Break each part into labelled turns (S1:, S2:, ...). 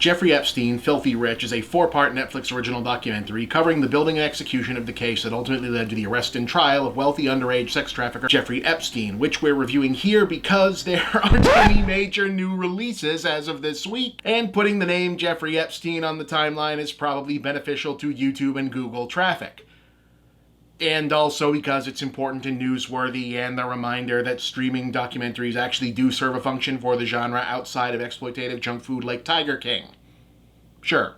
S1: Jeffrey Epstein, Filthy Rich is a 4-part Netflix original documentary covering the building and execution of the case that ultimately led to the arrest and trial of wealthy underage sex trafficker Jeffrey Epstein, which we're reviewing here because there aren't any major new releases as of this week, and putting the name Jeffrey Epstein on the timeline is probably beneficial to YouTube and Google traffic. And also because it's important and newsworthy, and the reminder that streaming documentaries actually do serve a function for the genre outside of exploitative junk food like Tiger King. Sure.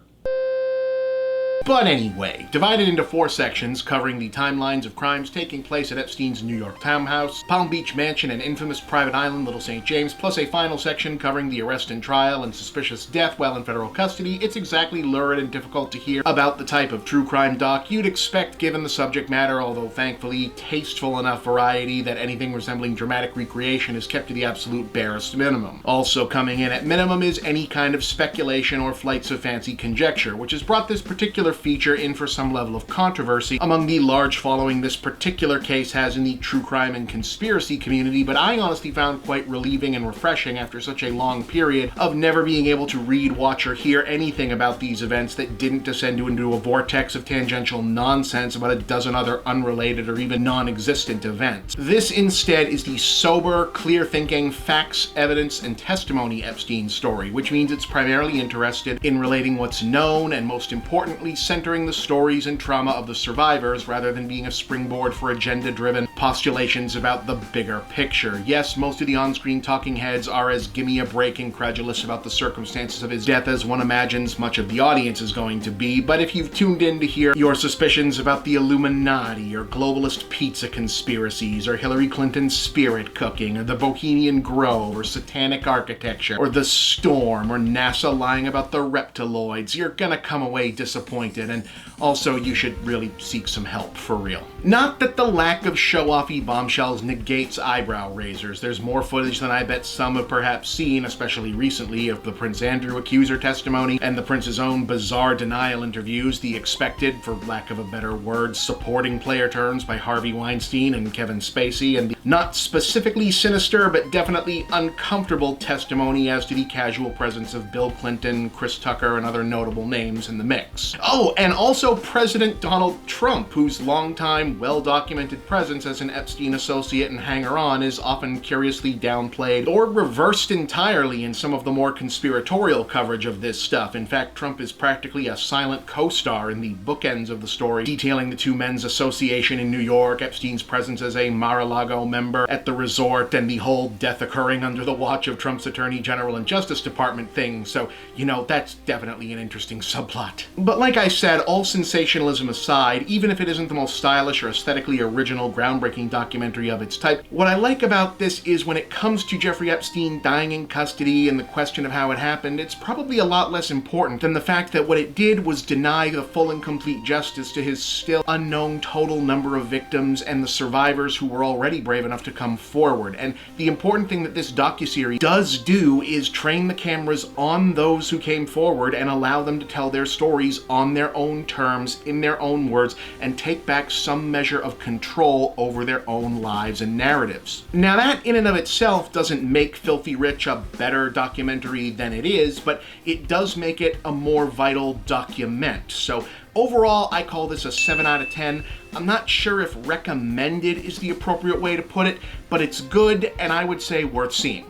S1: But anyway, divided into 4 sections covering the timelines of crimes taking place at Epstein's New York townhouse, Palm Beach mansion, and infamous private island Little St. James, plus a final section covering the arrest and trial and suspicious death while in federal custody, it's exactly lurid and difficult to hear about the type of true crime doc you'd expect given the subject matter, although thankfully tasteful enough variety that anything resembling dramatic recreation is kept to the absolute barest minimum. Also coming in at minimum is any kind of speculation or flights of fancy conjecture, which has brought this particular feature in for some level of controversy among the large following this particular case has in the true crime and conspiracy community, but I honestly found quite relieving and refreshing after such a long period of never being able to read, watch, or hear anything about these events that didn't descend into a vortex of tangential nonsense about a dozen other unrelated or even non-existent events. This instead is the sober, clear-thinking, facts, evidence, and testimony Epstein story, which means it's primarily interested in relating what's known and, most importantly, centering the stories and trauma of the survivors rather than being a springboard for agenda-driven postulations about the bigger picture. Yes, most of the on-screen talking heads are as gimme a break incredulous about the circumstances of his death as one imagines much of the audience is going to be, but if you've tuned in to hear your suspicions about the Illuminati or globalist pizza conspiracies or Hillary Clinton's spirit cooking or the Bohemian Grove or satanic architecture or the storm or NASA lying about the reptiloids, you're gonna come away disappointed, and also you should really seek some help for real. Not that the lack of show-offy bombshells negates eyebrow raisers. There's more footage than I bet some have perhaps seen, especially recently, of the Prince Andrew accuser testimony and the prince's own bizarre denial interviews, the expected, for lack of a better word, supporting player turns by Harvey Weinstein and Kevin Spacey, and the not specifically sinister but definitely uncomfortable testimony as to the casual presence of Bill Clinton, Chris Tucker, and other notable names in the mix. Oh, and also President Donald Trump, whose longtime, well-documented presence as an Epstein associate and hanger-on is often curiously downplayed or reversed entirely in some of the more conspiratorial coverage of this stuff. In fact, Trump is practically a silent co-star in the bookends of the story, detailing the two men's association in New York, Epstein's presence as a Mar-a-Lago member at the resort, and the whole death occurring under the watch of Trump's Attorney General and Justice Department thing. So, you know, that's definitely an interesting subplot. But like I said, all sensationalism aside, even if it isn't the most stylish or aesthetically original, groundbreaking documentary of its type, what I like about this is when it comes to Jeffrey Epstein dying in custody and the question of how it happened, it's probably a lot less important than the fact that what it did was deny the full and complete justice to his still unknown total number of victims and the survivors who were already brave enough to come forward. And the important thing that this docuseries does do is train the cameras on those who came forward and allow them to tell their stories on their own terms, in their own words, and take back some measure of control over their own lives and narratives. Now that in and of itself doesn't make Filthy Rich a better documentary than it is, but it does make it a more vital document. So overall, I call this a 7 out of 10. I'm not sure if recommended is the appropriate way to put it, but it's good and I would say worth seeing.